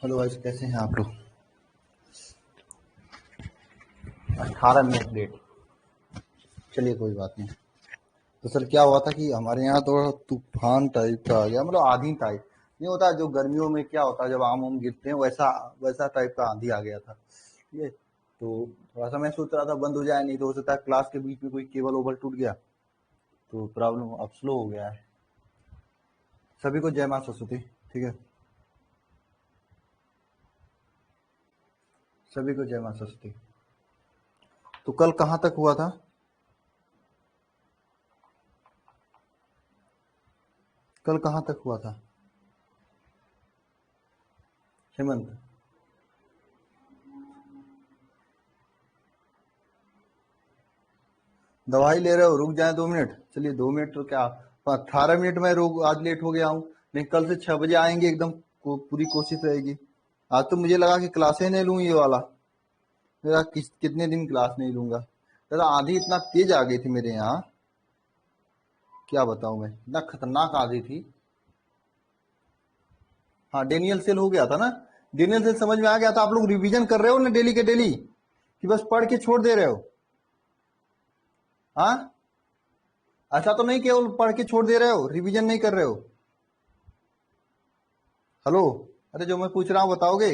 Hello guys, कैसे हैं आप लोग। 18 मिनट लेट। चलिए कोई बात नहीं। तो सर क्या हुआ था कि हमारे यहाँ थोड़ा तूफान टाइप का आ गया, मतलब आंधी टाइप नहीं होता जो गर्मियों में क्या होता है जब आम उम गिरते हैं, वैसा वैसा टाइप का आंधी आ गया था। ये तो थोड़ा सा मैं सोच रहा था बंद हो जाए, नहीं तो हो सकता है क्लास के बीच में कोई केबल ओबल टूट गया तो प्रॉब्लम अब स्लो हो गया है। सभी को जय माँ सरस्वती। ठीक है, सभी को जय माँ सरस्वती। तो कल कहाँ तक हुआ था। कल कहाँ तक हुआ था हेमंत। दवाई ले रहे हो, रुक जाए 2 मिनट। चलिए 2 मिनट तो क्या, 18 मिनट में रुक, आज लेट हो गया हूँ। नहीं, कल से 6 बजे आएंगे एकदम, पूरी कोशिश रहेगी। आज तो मुझे लगा कि क्लासे नहीं लूँ ये वाला। मेरा कितने दिन क्लास नहीं लूंगा। दादा आंधी इतना तेज आ गई थी मेरे यहाँ, क्या बताऊं मैं, इतना खतरनाक आंधी थी। हाँ, डेनियल सेल हो गया था ना। डेनियल सेल समझ में आ गया था। आप लोग रिवीजन कर रहे हो ना डेली के डेली, कि बस पढ़ के छोड़ दे रहे हो। हाँ, ऐसा तो नहीं केवल पढ़ के छोड़ दे रहे हो, रिवीजन नहीं कर रहे हो। हेलो, अरे जो मैं पूछ रहा हूँ बताओगे।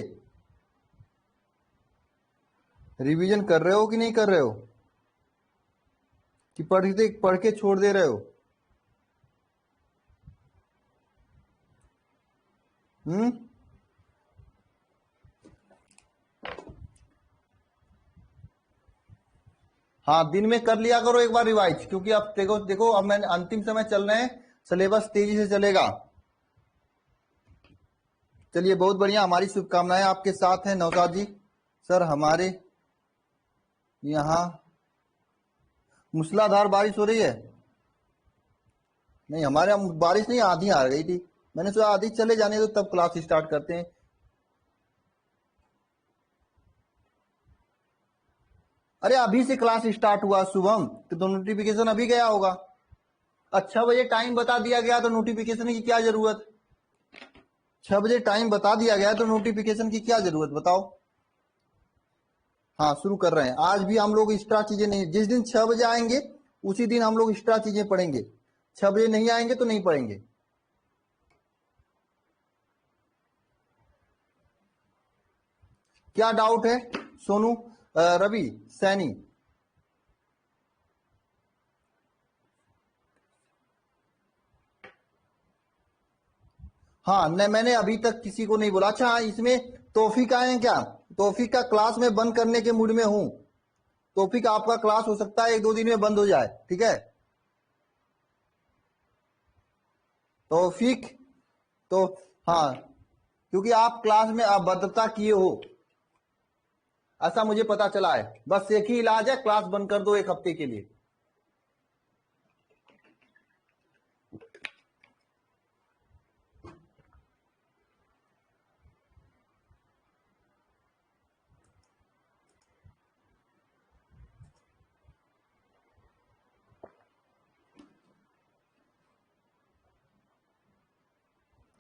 रिवीजन कर रहे हो कि नहीं कर रहे हो, कि पढ़ के छोड़ दे रहे हो। हम्म। हाँ, दिन में कर लिया करो एक बार रिवाइज, क्योंकि अब देखो देखो अब मैंने अंतिम समय चल रहे हैं, सिलेबस तेजी से चलेगा। चलिए बहुत बढ़िया, हमारी शुभकामनाएं आपके साथ हैं नौशाद जी। सर हमारे यहाँ मूसलाधार बारिश हो रही है। नहीं, हमारे यहाँ बारिश नहीं, आंधी आ गई थी। मैंने सोचा आंधी चले जाने तो तब क्लास स्टार्ट करते हैं। अरे अभी से क्लास स्टार्ट हुआ शुभम, तो नोटिफिकेशन अभी गया होगा। अच्छा, 6 बजे टाइम बता दिया गया तो नोटिफिकेशन की क्या जरूरत। 6 बजे टाइम बता दिया गया तो नोटिफिकेशन की क्या जरूरत बताओ। हाँ, शुरू कर रहे हैं। आज भी हम लोग एक्स्ट्रा चीजें नहीं, जिस दिन 6 बजे आएंगे उसी दिन हम लोग एक्स्ट्रा चीजें पढ़ेंगे। 6 बजे नहीं आएंगे तो नहीं पढ़ेंगे। क्या डाउट है सोनू, रवि, सैनी। हाँ, न मैंने अभी तक किसी को नहीं बोला। अच्छा हाँ, इसमें तौफीक आए हैं क्या। तौफीक का क्लास में बंद करने के मूड में हूं। तौफीक आपका क्लास हो सकता है 1-2 दिन में बंद हो जाए, ठीक है। तौफीक, तो हाँ, क्योंकि आप क्लास में अभद्रता किए हो, ऐसा मुझे पता चला है। बस एक ही इलाज है, क्लास बंद कर दो 1 हफ्ते के लिए।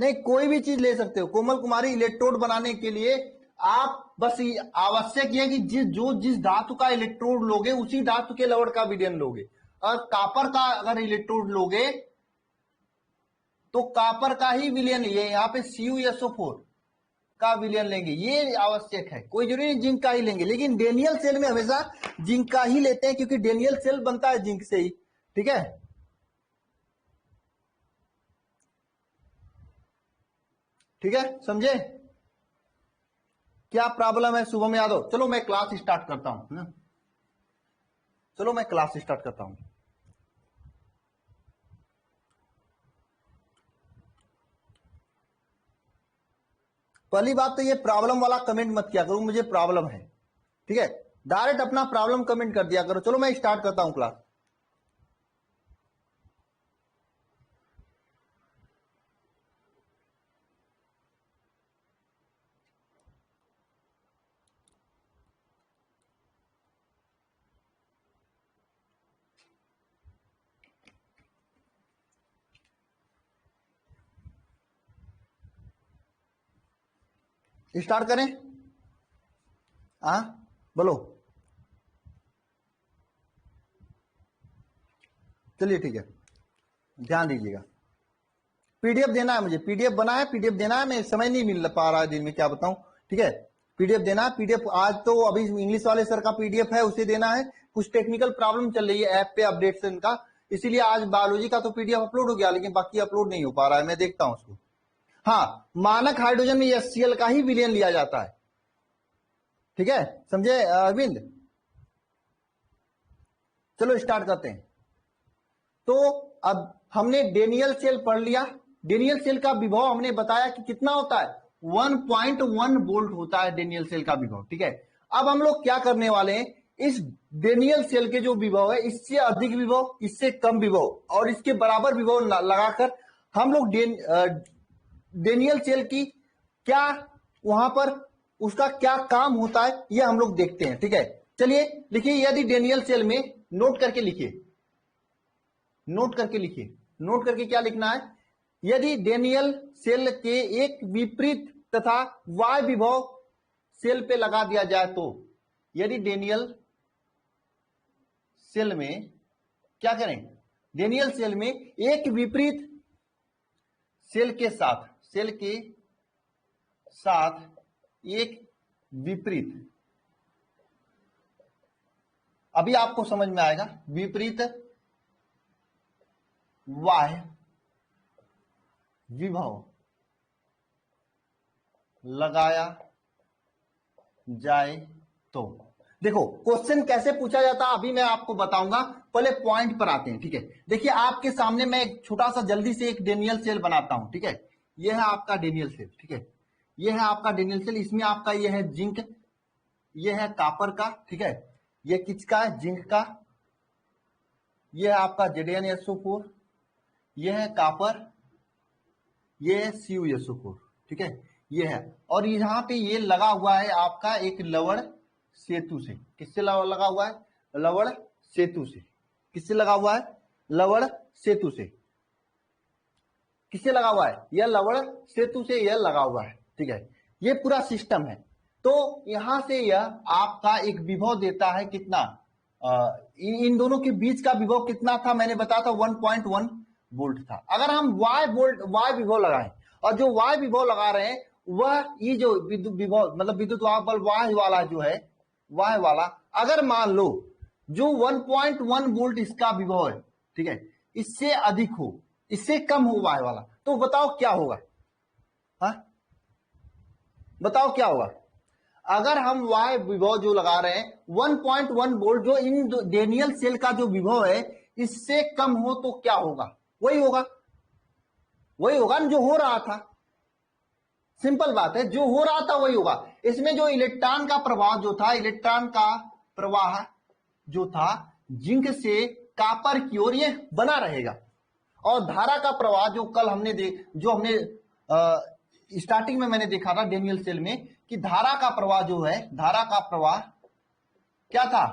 नहीं, कोई भी चीज ले सकते हो कोमल कुमारी। इलेक्ट्रोड बनाने के लिए आप बस आवश्यक है कि जिस धातु का इलेक्ट्रोड लोगे उसी धातु के लवण का विलयन लोगे। और कापर का अगर इलेक्ट्रोड लोगे तो कापर का ही विलयन, ये यहाँ पे CuSO4 का विलयन लेंगे, ये आवश्यक है। कोई जरूरी नहीं जिंक का ही लेंगे, लेकिन डेनियल सेल में हमेशा जिंक का ही लेते हैं, क्योंकि डेनियल सेल बनता है जिंक से ही। ठीक है, ठीक है, समझे। क्या प्रॉब्लम है शुभम यादव। चलो मैं क्लास स्टार्ट करता हूं ना। चलो मैं क्लास स्टार्ट करता हूं। पहली बात तो ये प्रॉब्लम वाला कमेंट मत किया करो, मुझे प्रॉब्लम है। ठीक है, डायरेक्ट अपना प्रॉब्लम कमेंट कर दिया करो। चलो मैं स्टार्ट करता हूं क्लास। स्टार्ट करें? हाँ बोलो। चलिए ठीक है, ध्यान दीजिएगा। पीडीएफ देना है मुझे, पीडीएफ बना है, पीडीएफ देना है, मैं समय नहीं मिल पा रहा है दिन में, क्या बताऊं। ठीक है, पीडीएफ देना है। पीडीएफ आज तो अभी इंग्लिश वाले सर का पीडीएफ है, उसे देना है। कुछ टेक्निकल प्रॉब्लम चल रही है ऐप पे अपडेशन का, इसीलिए आज बायोलॉजी का तो पीडीएफ अपलोड हो गया, लेकिन बाकी अपलोड नहीं हो पा रहा है, मैं देखता हूं उसको। हाँ, मानक हाइड्रोजन में HCl का ही विलयन लिया जाता है। ठीक है, समझे अरविंद? चलो स्टार्ट करते हैं। तो अब हमने डेनियल सेल पढ़ लिया। डेनियल सेल का विभव हमने बताया कि कितना होता है, 1.1 वोल्ट होता है डेनियल सेल का विभव। ठीक है, अब हम लोग क्या करने वाले हैं, इस डेनियल सेल के जो विभव है, इससे अधिक विभव, इससे कम विभव और इसके बराबर विभव लगाकर हम लोग डेनियल सेल की क्या, वहां पर उसका क्या काम होता है, यह हम लोग देखते हैं। ठीक है, चलिए लिखिए, यदि डेनियल सेल में, नोट करके लिखिए, नोट करके लिखिए, नोट करके क्या लिखना है, यदि डेनियल सेल के एक विपरीत तथा y विभव सेल पे लगा दिया जाए तो, यदि डेनियल सेल में क्या करें, डेनियल सेल में एक विपरीत सेल के साथ एक विपरीत, अभी आपको समझ में आएगा, विपरीत y विभव लगाया जाए तो। देखो क्वेश्चन कैसे पूछा जाता है अभी मैं आपको बताऊंगा, पहले पॉइंट पर आते हैं। ठीक है, देखिए आपके सामने मैं एक छोटा सा जल्दी से एक डेनियल सेल बनाता हूं। ठीक है, यह है आपका डेनियल सेल। ठीक है, यह है आपका डेनियल सेल, इसमें आपका यह है जिंक, यह है कॉपर का। ठीक है, यह किसका है, जिंक का। यह है आपका ZnSO4, यह है कॉपर, यह है CuSO4। ठीक है, ये है, और यहाँ पे ये लगा हुआ है आपका एक लवण सेतु से। किससे लगा हुआ है, लवण सेतु से। किससे लगा हुआ है, लवण सेतु से। किससे लगा हुआ है, यह लवण सेतु से यह लगा हुआ है। ठीक है, ये पूरा सिस्टम है। तो यहां से यह आपका एक विभव देता है कितना, इन दोनों के बीच का विभव कितना था, मैंने बताया था 1.1 वोल्ट था। अगर हम y विभव लगाएं, और जो y विभव लगा रहे हैं वह ये जो विद्युत विभव मतलब विद्युत बल y वाला जो है, y वाला अगर मान लो जो 1.1 वोल्ट इसका विभव है, ठीक है, इससे अधिक हो, इससे कम हो y वाला, तो बताओ क्या होगा। हाँ बताओ क्या होगा, अगर हम y विभव जो लगा रहे हैं 1.1 वोल्ट, जो इन डेनियल सेल का जो विभव है इससे कम हो तो क्या होगा, वही होगा, वही होगा जो हो रहा था। सिंपल बात है, जो हो रहा था वही होगा। इसमें जो इलेक्ट्रॉन का प्रवाह जो था, इलेक्ट्रॉन का प्रवाह जो था जिंक से कॉपर की ओर ये बना रहेगा, और धारा का प्रवाह जो कल हमने स्टार्टिंग में मैंने देखा था डेनियल सेल में कि धारा का प्रवाह जो है, धारा का प्रवाह क्या था,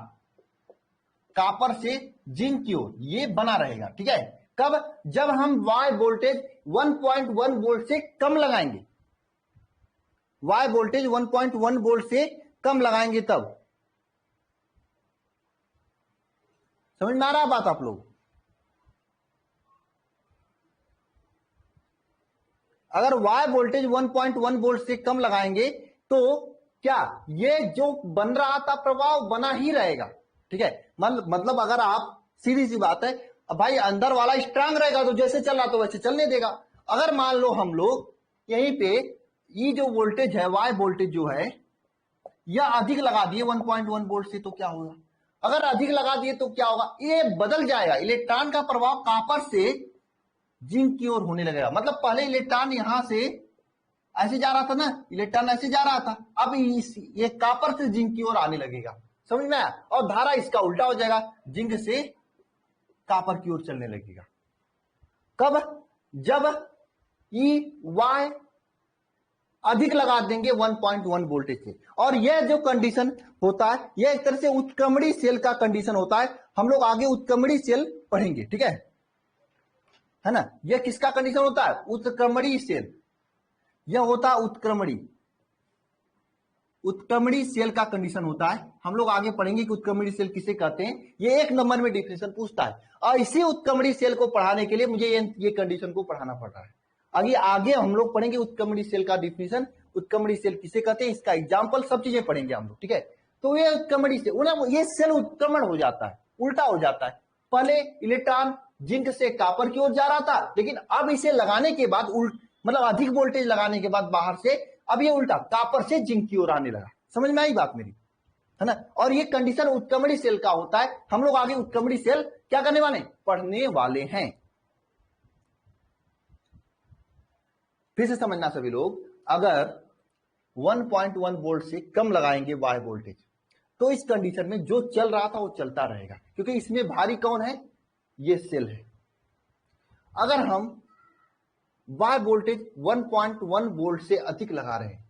कॉपर से जिंक की ओर ये बना रहेगा। ठीक है, कब, जब हम y वोल्टेज 1.1 वोल्ट से कम लगाएंगे, y वोल्टेज 1.1 वोल्ट से कम लगाएंगे तब। समझ में आ रहा है बात आप लोग? अगर y वोल्टेज 1.1 वोल्ट से कम लगाएंगे तो क्या ये जो बन रहा था प्रवाह बना ही रहेगा। ठीक है, मतलब अगर आप, सीधी सी बात है, अब भाई अंदर वाला स्ट्रांग रहेगा तो जैसे चल रहा तो वैसे चलने देगा। अगर मान लो हम लोग यहीं पे ये जो वोल्टेज है, y वोल्टेज जो है, यह अधिक लगा दिए 1.1 वोल्ट से, तो क्या होगा, अगर अधिक लगा दिए तो क्या होगा, ये बदल जाएगा, इलेक्ट्रॉन का प्रभाव कॉपर से जिंक की ओर होने लगेगा। मतलब पहले इलेक्ट्रॉन यहां से ऐसे जा रहा था ना, इलेक्ट्रॉन ऐसे जा रहा था, अब ये कॉपर से जिंक की ओर आने लगेगा। समझ में आया? और धारा इसका उल्टा हो जाएगा, जिंक से कॉपर की ओर चलने लगेगा। कब, जब y अधिक लगा देंगे 1.1 वोल्टेज से। और यह जो कंडीशन होता है, यह एक तरह से उत्क्रमणी सेल का कंडीशन होता है। हम लोग आगे उत्क्रमणी सेल पढ़ेंगे, ठीक है ना। यह किसका कंडीशन होता है, उत्क्रमणी सेल, यह होता है उत्क्रमणी। उत्क्रमणीय सेल का कंडीशन होता है। हम लोग आगे पढ़ेंगे कि उत्क्रमणीय सेल किसे कहते हैं, ये 1 नंबर में डिफिनेशन पूछता है और इसी उत्क्रमणीय सेल को पढ़ाने के लिए मुझे ये कंडीशन को पढ़ाना पड़ रहा है। आगे हम लोग पढ़ेंगे उत्क्रमणीय सेल का डिफिनेशन, उत्क्रमणीय सेल किसे कहते हैं, इसका एग्जाम्पल, सब चीजें पढ़ेंगे हम लोग, ठीक है। तो ये उत्क्रमणीय सेल, ये सेल उत्क्रमण हो जाता है, उल्टा हो जाता है। पहले इलेक्ट्रॉन जिंक से कॉपर की ओर जा रहा था, लेकिन अब इसे लगाने के बाद मतलब अधिक वोल्टेज लगाने के बाद बाहर से अब ये उल्टा कॉपर से जिंक की ओर आने लगा। समझ में आई बात मेरी, है ना। और ये कंडीशन उत्क्रमणीय सेल का होता है। हम लोग आगे उत्क्रमणीय सेल क्या करने वाले, पढ़ने वाले हैं। फिर से समझना सभी लोग, अगर 1.1 वोल्ट से कम लगाएंगे वाई वोल्टेज, तो इस कंडीशन में जो चल रहा था वो चलता रहेगा, क्योंकि इसमें भारी कौन है, ये सेल है। अगर हम वाई वोल्टेज 1.1 वोल्ट से अधिक लगा रहे हैं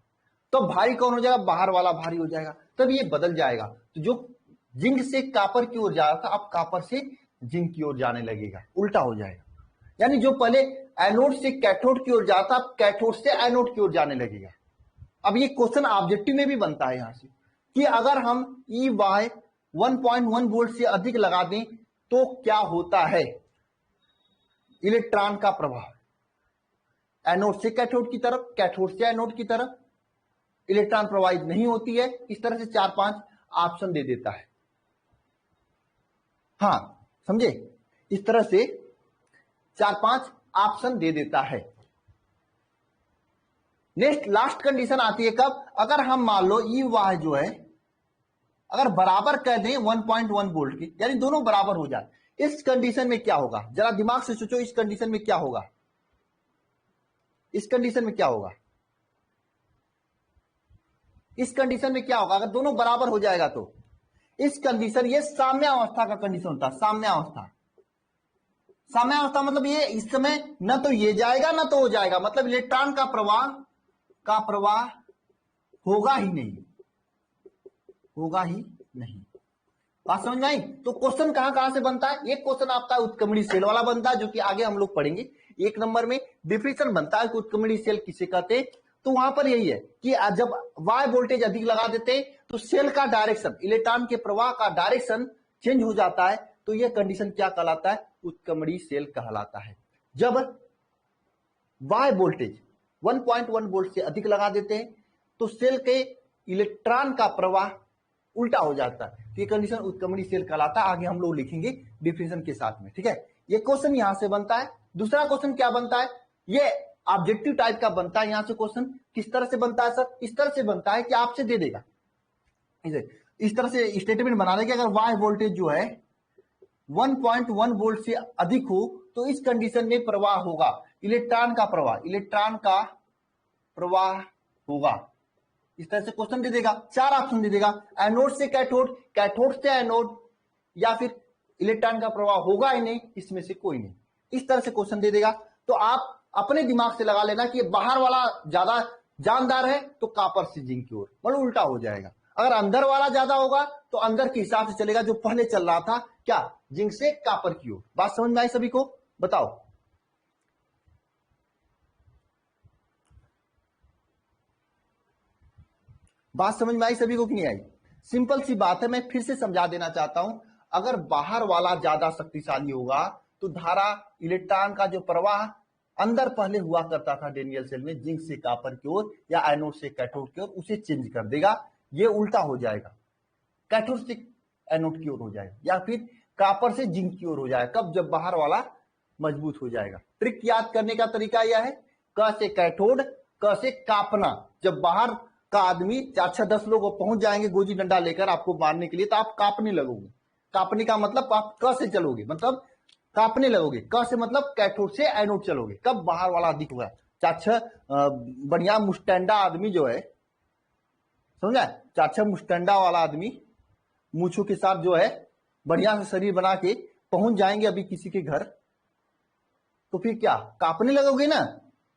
तो भारी कौन हो जाएगा, बाहर वाला भारी हो जाएगा, तब ये बदल जाएगा। तो जो जिंक से कॉपर की ओर जा रहा था अब कॉपर से जिंक की ओर जाने लगेगा, उल्टा हो जाएगा। यानी जो पहले एनोड से कैथोड की ओर जाता अब कैथोड से एनोड की ओर जाने लगेगा। अब ये क्वेश्चन ऑब्जेक्टिव में भी बनता है यहां से कि अगर हम ई वाई 1.1 वोल्ट से अधिक लगा दें तो क्या होता है, इलेक्ट्रॉन का प्रभाव एनोड से कैथोड की तरफ, कैथोड से एनोड की तरफ इलेक्ट्रॉन प्रवाहित नहीं होती है। इस तरह से 4-5 ऑप्शन दे देता है। हाँ समझे, इस तरह से 4-5 ऑप्शन दे देता है। नेक्स्ट लास्ट कंडीशन आती है कब, अगर हम मान लो ई वाई जो है अगर बराबर कर दें 1.1 वोल्ट की, यानी दोनों बराबर हो जाए, इस कंडीशन में क्या होगा, जरा दिमाग से सोचो, इस कंडीशन में क्या होगा, इस कंडीशन में क्या होगा, इस कंडीशन में क्या होगा अगर दोनों बराबर हो जाएगा तो। इस कंडीशन, ये साम्यावस्था का कंडीशन होता है। साम्यावस्था, साम्यावस्था मतलब ये इस समय न तो ये जाएगा न तो हो जाएगा, मतलब इलेक्ट्रॉन का प्रवाह होगा ही नहीं, होगा ही नहीं। बात समझ में आई। तो क्वेश्चन कहां से बनता है, एक क्वेश्चन आपका उत्क्रमणीय सेल वाला बनता है जो कि आगे हम लोग पढ़ेंगे। 1 नंबर में डिफिनेशन बनता है कि उत्क्रमणीय सेल किसे कहते हैं, तो वहां पर यही है कि जब वाई वोल्टेज अधिक लगा देते हैं तो सेल का डायरेक्शन, इलेक्ट्रॉन के प्रवाह का डायरेक्शन चेंज हो जाता है। तो यह कंडीशन क्या कहलाता है, उत्क्रमणीय सेल कहलाता है। जब वाई वोल्टेज 1.1 वोल्ट से अधिक लगा देते हैं तो सेल के इलेक्ट्रॉन का प्रवाह उल्टा हो जाता है। तो ये कंडीशन उत्क्रमणीय सेल कहलाता है। आगे हम लोग लिखेंगे डिफिनेशन के साथ में, ठीक है। ये क्वेश्चन यहां से बनता है। दूसरा क्वेश्चन क्या बनता है, ये ऑब्जेक्टिव टाइप का बनता है। यहां से क्वेश्चन किस तरह से बनता है सर, इस तरह से बनता है कि आपसे दे देगा, इस तरह से स्टेटमेंट बना देगा अगर वाई वोल्टेज जो है 1.1 वोल्ट से अधिक हो तो इस कंडीशन में प्रवाह होगा, इलेक्ट्रॉन का प्रवाह होगा। इस तरह से क्वेश्चन दे देगा, 4 ऑप्शन दे देगा, एनोड से कैथोड, कैथोड से एनोड, या फिर इलेक्ट्रॉन का प्रवाह होगा ही नहीं, इसमें से कोई नहीं। इस तरह से क्वेश्चन दे देगा। तो आप अपने दिमाग से लगा लेना कि बाहर वाला ज्यादा जानदार है तो कॉपर से जिंक की ओर, मतलब उल्टा हो जाएगा। अगर अंदर वाला ज्यादा होगा तो अंदर के हिसाब से चलेगा, जो पहले चल रहा था क्या, जिंक से कॉपर की ओर। बात समझ में आई सभी को, बताओ। बात समझ में आई सभी को कि नहीं आई। सिंपल सी बात है, मैं फिर से समझा देना चाहता हूं। अगर बाहर वाला ज्यादा शक्तिशाली होगा तो धारा, इलेक्ट्रॉन का जो प्रवाह अंदर पहले हुआ करता था डेनियल सेल में, जिंक से कॉपर की ओर या एनोड से कैथोड की ओर, उसे चेंज कर देगा। ये उल्टा हो जाएगा, कैथोड से एनोड की ओर हो जाएगा या फिर कॉपर से जिंक की ओर हो जाएगा। कब, जब बाहर वाला मजबूत हो जाएगा। ट्रिक याद करने का तरीका यह है, क से कैथोड, क से कापना। जब बाहर का आदमी 4-6-10 लोग पहुंच जाएंगे गोजी डंडा लेकर आपको मारने के लिए, तो आप कांपने लगोगे। कांपने का मतलब आप क से चलोगे, मतलब कांपने लगोगे। क से मतलब कैथोड से एनोड चलोगे। कब, बाहर वाला अधिक होगा। 4-6 बढ़िया मुस्टैंडा आदमी जो है, समझा, 4-6 मुस्टैंडा वाला आदमी मूछों के साथ जो है बढ़िया से शरीर बना के पहुंच जाएंगे अभी किसी के घर, तो फिर क्या, कांपने लगोगे ना,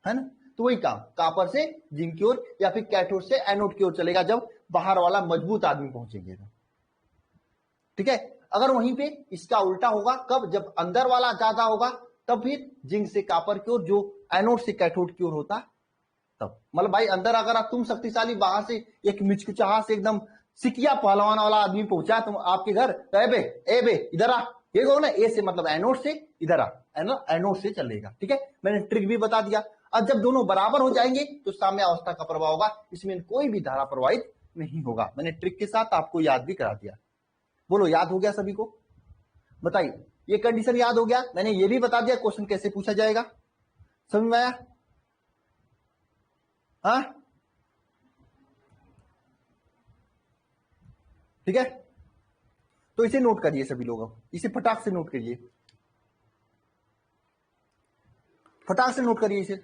है ना। तो वही काम कॉपर से जिंक की ओर या फिर कैथोड से एनोड की ओर चलेगा जब बाहर वाला मजबूत आदमी पहुंचेंगे, ठीक है। अगर वहीं पे इसका उल्टा होगा, कब, जब अंदर वाला ज्यादा होगा, तब फिर जिंक से कॉपर की ओर, जो एनोड से कैथोड की ओर होता तब मतलब भाई अंदर अगर तुम शक्तिशाली, बाहर से एक मिचकिचाहट से एकदम सिकिया पहलवान वाला आदमी पहुंचा तुम आपके घर, तो ए बे इधर आ, ये कहो ना, ए से मतलब एनोड से इधर आ, एनोड से चलेगा। ठीक है, मैंने ट्रिक भी बता दिया। अब जब दोनों बराबर हो जाएंगे तो साम्यावस्था का प्रभाव होगा, इसमें कोई भी धारा प्रवाहित नहीं होगा। मैंने ट्रिक के साथ आपको याद भी करा दिया। बोलो याद हो गया सभी को? बताइए, ये कंडीशन याद हो गया? मैंने ये भी बता दिया क्वेश्चन कैसे पूछा जाएगा, समझ में आया? हाँ ठीक है, तो इसे नोट करिए सभी लोग, अब इसे फटाक से नोट करिए, फटाक से नोट करिए इसे।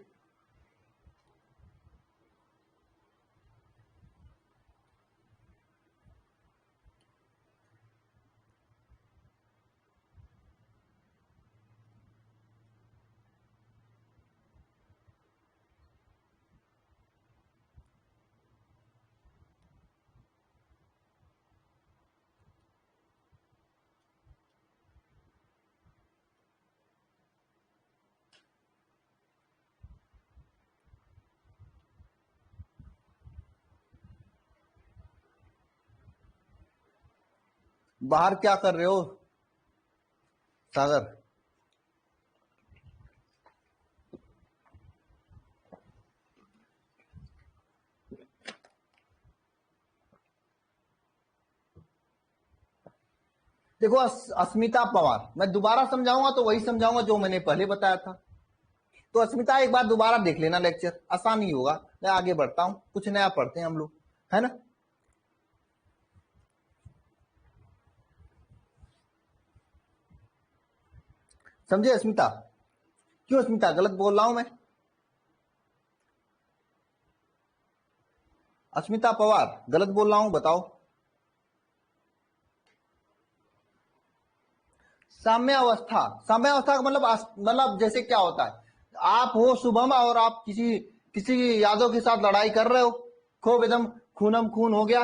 बाहर क्या कर रहे हो सागर? देखो अस्मिता पवार, मैं दोबारा समझाऊंगा तो वही समझाऊंगा जो मैंने पहले बताया था। तो अस्मिता एक बार दोबारा देख लेना लेक्चर, आसान ही होगा। मैं आगे बढ़ता हूं, कुछ नया पढ़ते हैं हम लोग, है ना? समझे अस्मिता? क्यों अस्मिता गलत बोल रहा हूं मैं? अस्मिता पवार गलत बोल रहा हूं, बताओ। साम्यावस्था, साम्यावस्था का मतलब जैसे क्या होता है, आप हो शुभम और आप किसी किसी यादव के साथ लड़ाई कर रहे हो, खूब एकदम खूनम खून हो गया,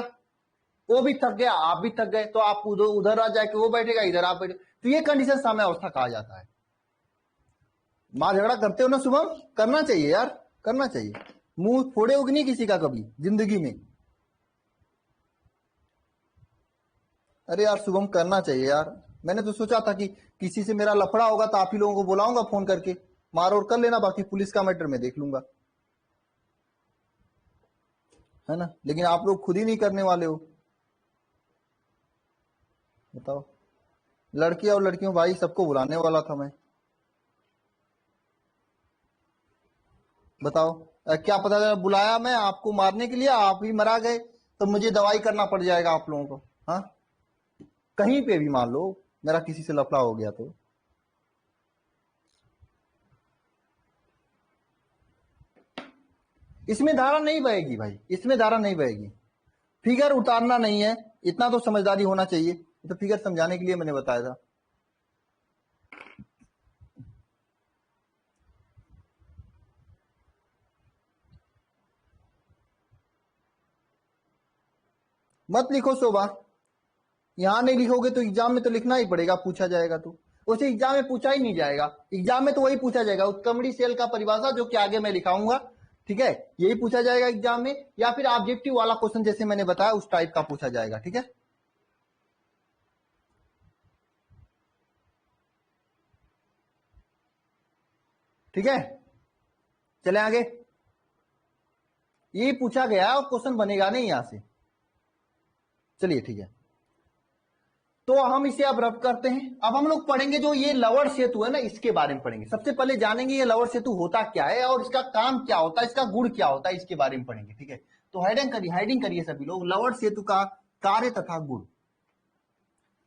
वो भी थक गया, आप भी थक गए, तो आप उधर उधर आ जाके वो बैठेगा, इधर आप बैठे, तो ये कंडीशन साम्यावस्था कहा जाता है। मां झगड़ा करते हो ना शुभम? करना चाहिए यार, करना चाहिए। मुंह फोड़े होगी नहीं किसी का कभी जिंदगी में? अरे यार शुभम करना चाहिए यार। मैंने तो सोचा था कि किसी से मेरा लफड़ा होगा तो आप ही लोगों को बुलाऊंगा फोन करके, मार और कर लेना, बाकी पुलिस का मैटर मैं देख लूंगा, है ना? लेकिन आप लोग खुद ही नहीं करने वाले हो। बताओ, लड़की और लड़कियों भाई सबको बुलाने वाला था मैं। बताओ, क्या पता था बुलाया मैं आपको मारने के लिए, आप ही मरा गए तो मुझे दवाई करना पड़ जाएगा आप लोगों को। हाँ, कहीं पे भी मान लो मेरा किसी से लफड़ा हो गया तो। इसमें धारा नहीं बहेगी भाई, इसमें धारा नहीं बहेगी। फिगर उतारना नहीं है, इतना तो समझदारी होना चाहिए। तो फिगर समझाने के लिए मैंने बताया था। मत लिखो शोभा, यहां नहीं लिखोगे तो एग्जाम में तो लिखना ही पड़ेगा, पूछा जाएगा तो। उसे एग्जाम में पूछा ही नहीं जाएगा, एग्जाम में तो वही पूछा जाएगा उत्क्रमणी सेल का परिभाषा, जो कि आगे मैं लिखाऊंगा। ठीक है, यही पूछा जाएगा एग्जाम में, या फिर ऑब्जेक्टिव वाला क्वेश्चन जैसे मैंने बताया उस टाइप का पूछा जाएगा। ठीक है, ठीक है, चले आगे। ये पूछा गया और क्वेश्चन बनेगा नहीं यहां से। चलिए ठीक है, तो हम इसे अब रब करते हैं। अब हम लोग पढ़ेंगे जो ये लवण सेतु है ना, इसके बारे में पढ़ेंगे। सबसे पहले जानेंगे ये लवण सेतु होता क्या है और इसका काम क्या होता है, इसका गुण क्या होता है, इसके बारे में पढ़ेंगे। ठीक है, तो हेडिंग करिए सभी लोग, लवण सेतु का कार्य तथा गुण।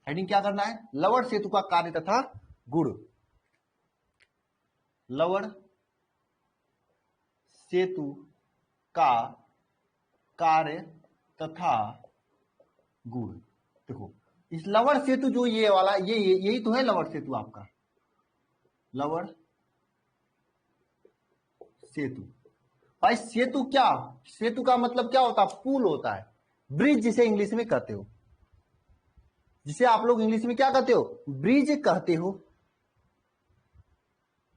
हेडिंग क्या करना है? लवण सेतु का कार्य तथा गुण। लवण सेतु का कार्य तथा गुण। देखो, इस लवण सेतु जो ये वाला यही तो है लवण सेतु आपका। लवण सेतु भाई, सेतु क्या, सेतु का मतलब क्या होता है? पुल होता है, ब्रिज जिसे इंग्लिश में कहते हो, जिसे आप लोग इंग्लिश में क्या कहते हो? ब्रिज कहते हो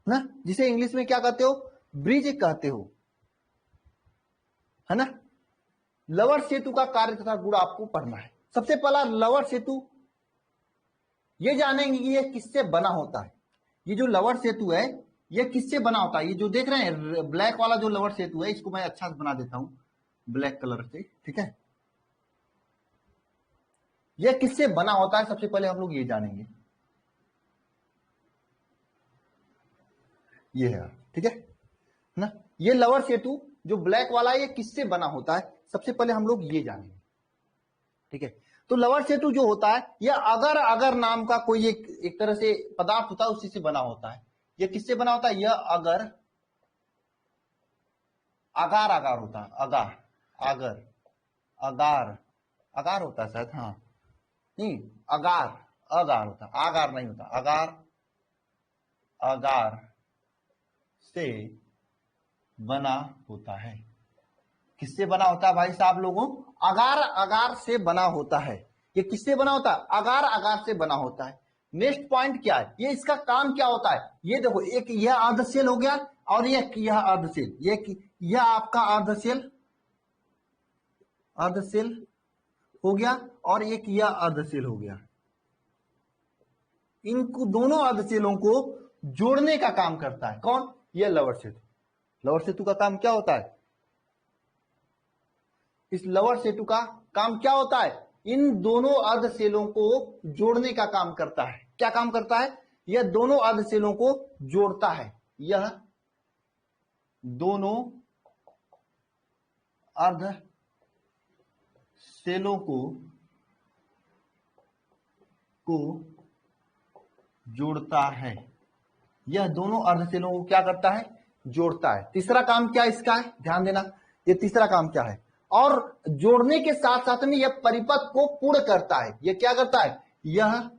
ना, जिसे इंग्लिश में क्या कहते हो? ब्रिज कहते हो। है ना। लवर सेतु का कार्य तथा गुण आपको पढ़ना है। सबसे पहला लवर सेतु ये जानेंगे कि ये किससे बना होता है। ये जो लवर सेतु है ये किससे बना होता है। ये जो देख रहे हैं ब्लैक वाला जो लवर सेतु है, इसको मैं अच्छा से बना देता हूं ब्लैक कलर से, ठीक है। ये किससे बना होता है सबसे पहले हम लोग ये जानेंगे। ये है, ठीक है ना। ये लवर सेतु जो ब्लैक वाला है ये किससे बना होता है सबसे पहले हम लोग ये जानेंगे, ठीक है। तो लवर सेतु जो होता है यह अगर अगर नाम का कोई एक तरह से पदार्थ होता है उसी से बना होता है। यह किससे बना होता है, यह अगर अगार अगार होता है, अगार अगर अगार अगार होता है शायद, हाँ नहीं अगार अगार होता है, आगार नहीं होता, अगार अगार से बना होता है। किससे बना होता है भाई साहब लोगों, अगार अगार से बना होता है। ये किससे बना होता है, अगार अगार से बना होता है। नेक्स्ट पॉइंट क्या है, ये इसका काम क्या होता है, ये देखो एक यह अर्धसेल हो गया और यह अर्धसेल, यह आपका अर्धसेल हो गया और एक यह अर्धसेल हो गया। इनको दोनों अर्धसेलों को जोड़ने का काम करता है कौन, यह लवर सेतु। लवर सेतु का काम क्या होता है, इस लवर सेतु का काम क्या होता है, इन दोनों अर्धसेलों को जोड़ने का काम करता है। क्या काम करता है, यह दोनों अर्धसेलों को जोड़ता है। यह दोनों अर्धसेलों को जोड़ता है। यह दोनों अर्धसेलों को क्या करता है, जोड़ता है। तीसरा काम क्या इसका है, ध्यान देना, ये तीसरा काम क्या है। और जोड़ने के साथ साथ में यह परिपथ को पूर्ण करता है। यह क्या करता है, यह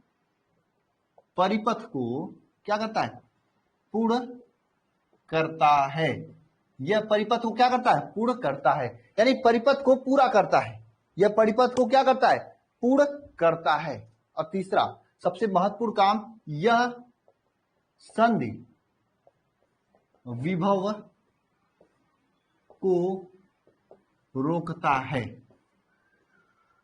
परिपथ को क्या करता है, पूर्ण करता है। यह परिपथ को क्या करता है, पूर्ण करता है, यानी परिपथ को पूरा करता है। यह परिपथ को क्या करता है, पूर्ण करता है। और तीसरा सबसे महत्वपूर्ण काम, यह संधि विभव को रोकता है।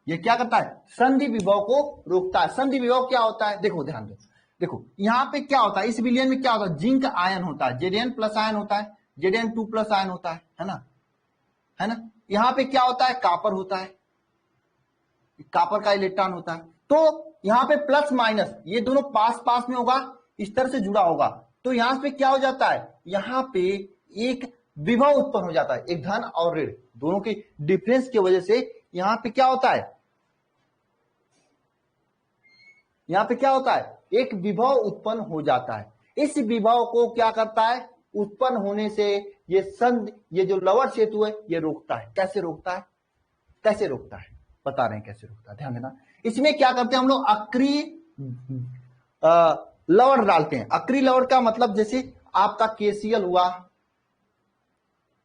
यह क्या करता है, संधि विभव को रोकता है। संधि विभव क्या होता है, देखो ध्यान दो, देखो यहां पे क्या होता है, इस विलयन में क्या होता है, जिंक आयन होता है, Zn प्लस आयन होता है, Zn2 प्लस आयन होता है ना, है ना। यहां पे क्या होता है, कापर होता है, कापर का इलेक्ट्रॉन होता है। तो यहां पे प्लस माइनस ये दोनों पास पास में होगा, इस तरह से जुड़ा होगा। तो यहां पे क्या हो जाता है, यहां पे एक विभव उत्पन्न हो जाता है, एक धन और ऋण दोनों के डिफरेंस की वजह से यहां पे क्या होता है, यहां पे क्या होता है, एक विभव उत्पन्न हो जाता है। इस विभव को क्या करता है, उत्पन्न होने से ये जो लवर सेतु है ये रोकता है। कैसे रोकता है, कैसे रोकता है बता रहे हैं कैसे रोकता है, ध्यान देना। इसमें क्या करते हैं हम लोग, अक्रिय लवर डालते हैं। अक्रिय लवर का मतलब जैसे आपका KCl हुआ,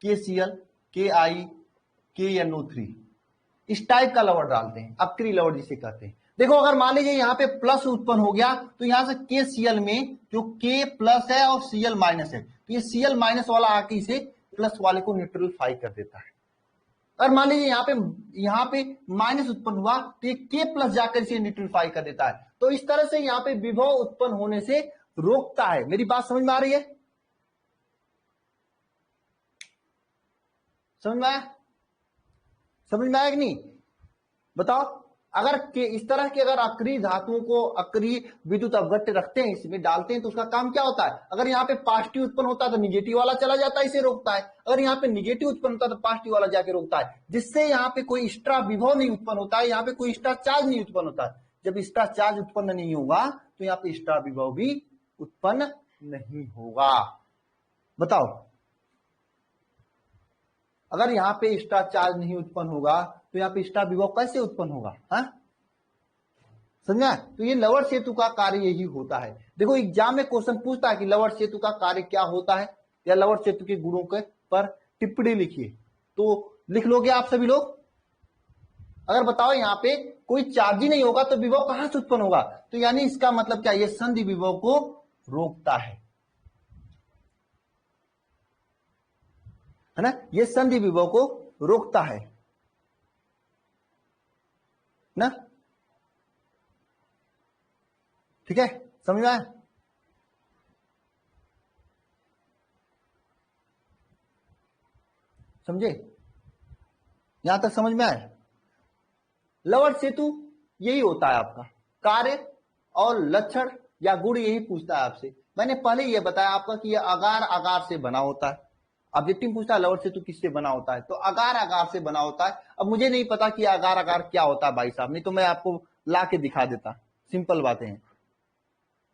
KCl KiKNO3, इस टाइप का लवर डालते हैं, अक्रिय लवर जिसे कहते हैं। देखो अगर मान लीजिए यहां पे प्लस उत्पन्न हो गया तो यहां से KCl में जो K प्लस है और Cl माइनस है, तो ये Cl माइनस वाला आके इसे प्लस वाले को न्यूट्रलाइज कर देता है। और मान लीजिए यहां पे माइनस उत्पन्न हुआ तो ये K प्लस जाकर इसे न्यूट्रलाइज कर देता है। तो इस तरह से यहां पे विभव उत्पन्न होने से रोकता है। मेरी बात समझ में आ रही है, समझ में आया, समझ में आया कि नहीं बताओ। अगर इस तरह के अगर अक्रिय धातुओं को अक्रिय विद्युत अवगट्य रखते हैं, इसमें डालते हैं, तो उसका काम क्या होता है, अगर यहाँ पे पॉजिटिव उत्पन्न होता है तो निगेटिव वाला चला जाता है, इसे रोकता है। अगर यहाँ पे निगेटिव उत्पन्न होता है तो पॉजिटिव वाला जाके रोकता है, जिससे यहाँ पे कोई एक्स्ट्रा विभव नहीं उत्पन्न होता है, यहाँ पे कोई एक्स्ट्रा चार्ज नहीं उत्पन्न होता है। जब एक्स्ट्रा चार्ज उत्पन्न नहीं होगा तो यहाँ पे एक्स्ट्रा विभव भी उत्पन्न नहीं होगा। बताओ, अगर यहाँ पे एक्स्ट्रा चार्ज नहीं उत्पन्न होगा तो यहाँ पे एक्स्ट्रा विभव कैसे उत्पन्न होगा, हाँ समझा। तो ये लवर सेतु का कार्य यही होता है। देखो एग्जाम में क्वेश्चन पूछता है कि लवर सेतु का कार्य क्या होता है, या लवर सेतु के गुणों के पर टिप्पणी लिखिए, तो लिख लोगे आप सभी लोग। अगर बताओ यहाँ पे कोई चार्ज ही नहीं होगा तो विभव कहां से उत्पन्न होगा, तो यानी इसका मतलब क्या, ये संधि विभव को रोकता है ना, ये संधि विभव को रोकता है ना। ठीक है, समझ में आया? समझे? यहां तक समझ में आया? लवर सेतु यही होता है आपका कार्य और लक्षण या गुण, यही पूछता है आपसे। मैंने पहले यह बताया आपका कि यह अगार अगार से बना होता है। ऑब्जेक्टिव पूछता है लवर सेतु किससे बना होता है, तो अगार अगार से बना होता है। अब मुझे नहीं पता कि अगार अगार क्या होता है भाई साहब, नहीं तो मैं आपको ला के दिखा देता। सिंपल बातें हैं।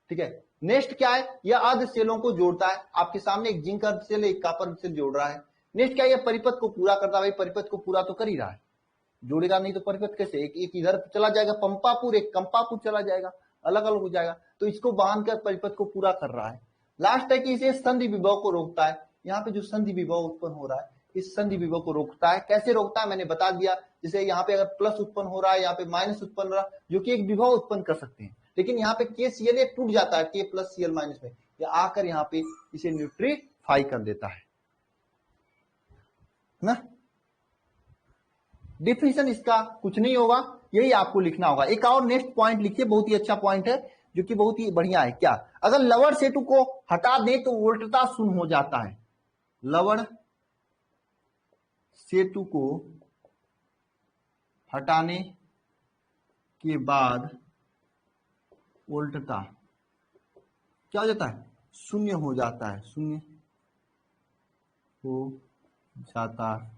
ठीक है, नेक्स्ट क्या है, यह अर्ध सेलों को जोड़ता है। आपके सामने एक जिंक अर्ध सेल एक कॉपर सेल जोड़ रहा है। नेक्स्ट क्या है, यह परिपथ को पूरा करता है। भाई परिपथ को पूरा तो कर ही रहा है, जोड़ेगा नहीं तो परिपथ कैसे? एक इधर चला जाएगा पंपापुर, एक कंपापुर चला जाएगा, अलग अलग हो जाएगा। तो इसको बांध कर परिपथ को पूरा कर रहा है। लास्ट है कि इसे संधि विभव को रोकता है। यहाँ पे जो संधि विभव उत्पन्न हो रहा है, इस संधि विभव को रोकता है। कैसे रोकता है मैंने बता दिया। जैसे यहाँ पे अगर प्लस उत्पन्न हो रहा है, यहाँ पे माइनस उत्पन्न हो रहा है, जो कि एक विभव उत्पन्न कर सकते हैं, लेकिन यहाँ पे KCl टूट जाता है K प्लस Cl माइनस में, या आकर यहाँ पे इसे न्यूट्रीफाई कर देता है ना। डिफिनेशन इसका कुछ नहीं होगा, यही आपको लिखना होगा। एक और नेक्स्ट पॉइंट लिखिए, बहुत ही अच्छा पॉइंट है, जो कि बहुत ही बढ़िया है। क्या, अगर लवण सेतु को हटा दें तो वोल्टता शून्य हो जाता है। लवण सेतु को हटाने के बाद वोल्टता क्या हो जाता है? शून्य हो जाता है, शून्य हो जाता है।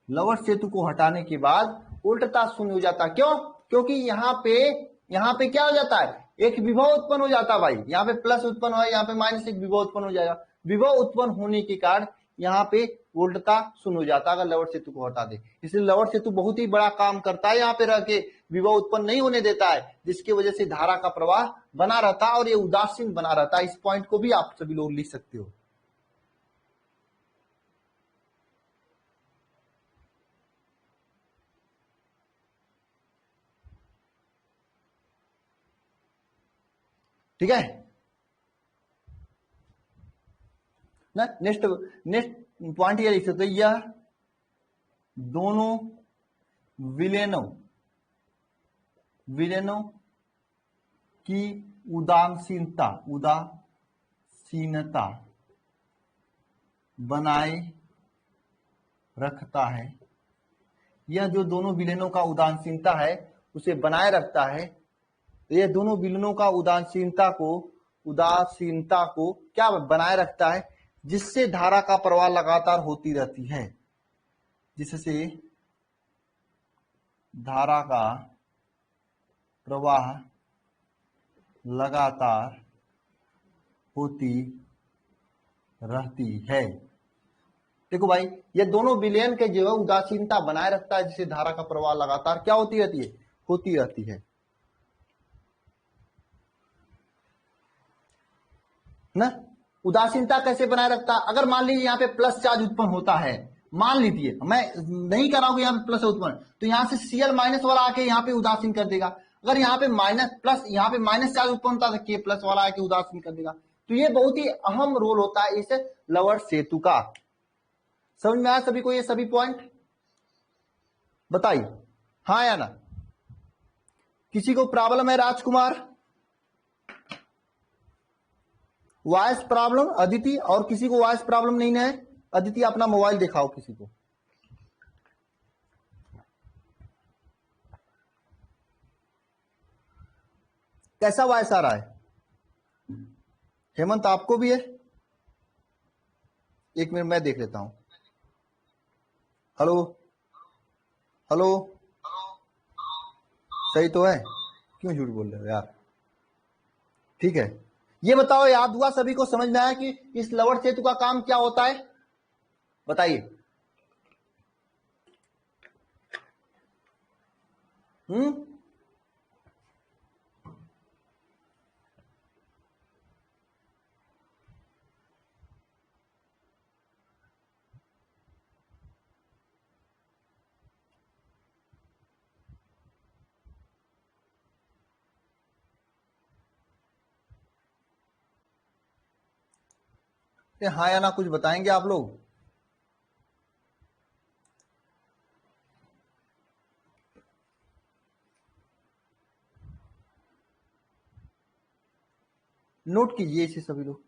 लवर सेतु को हटाने के बाद वोल्टता शून्य हो जाता है। क्यों? क्योंकि यहाँ पे क्या हो जाता है, एक विभव उत्पन्न हो जाता है भाई। यहाँ पे प्लस उत्पन्न हो, यहाँ पे माइनस एक विभव उत्पन्न हो जाएगा। विभव उत्पन्न होने के कारण यहाँ पे वोल्टता शून्य हो जाता है अगर लवर सेतु को हटा दे। इसलिए लवर सेतु बहुत ही बड़ा काम करता है, यहाँ पे रह के विभव उत्पन्न नहीं होने देता है, जिसकी वजह से धारा का प्रवाह बना रहता है और ये उदासीन बना रहता है। इस पॉइंट को भी आप सभी लोग लिख सकते हो। ठीक है ना। नेक्स्ट नेक्स्ट पॉइंट ये लिख सकते, यह दोनों विलेनों की उदासीनता बनाए रखता है। यह जो दोनों विलेनों का उदासीनता है उसे बनाए रखता है। यह दोनों विलेनों का उदासीनता को क्या बनाए रखता है, जिससे धारा का प्रवाह लगातार होती रहती है, जिससे धारा का प्रवाह लगातार होती रहती है। देखो भाई, ये दोनों विलयन के जो है उदासीनता बनाए रखता है, जिससे धारा का प्रवाह लगातार क्या होती रहती है? होती रहती है ना। उदासीनता कैसे बनाए रखता है? अगर मान लीजिए यहाँ पे प्लस चार्ज उत्पन्न होता है, मान लीजिए, मैं नहीं कर रहा हूं यहाँ पे प्लस उत्पन्न, तो यहाँ से Cl माइनस वाला आके यहाँ पे उदासीन कर देगा। अगर यहाँ पे माइनस प्लस, यहाँ पे माइनस चार्ज उत्पन्न होता है, K प्लस वाला आके उदासीन कर देगा। तो ये बहुत ही अहम रोल होता है इस लवर सेतु का। समझ में आया सभी को ये सभी पॉइंट? बताइए हाँ या ना। किसी को प्रॉब्लम है? राजकुमार, वॉइस प्रॉब्लम? अदिति, और किसी को वॉइस प्रॉब्लम नहीं है? अदिति अपना मोबाइल दिखाओ किसी को। कैसा वॉइस आ रहा है? हेमंत आपको भी है? एक मिनट मैं देख लेता हूं। हेलो हेलो, सही तो है? क्यों झूठ बोल रहे हो यार? ठीक है, ये बताओ, याद हुआ सभी को? समझ में आया कि इस लवर सेतु का काम क्या होता है? बताइए। हाँ या ना कुछ बताएंगे आप लोग? नोट कीजिए इसे सभी लोग।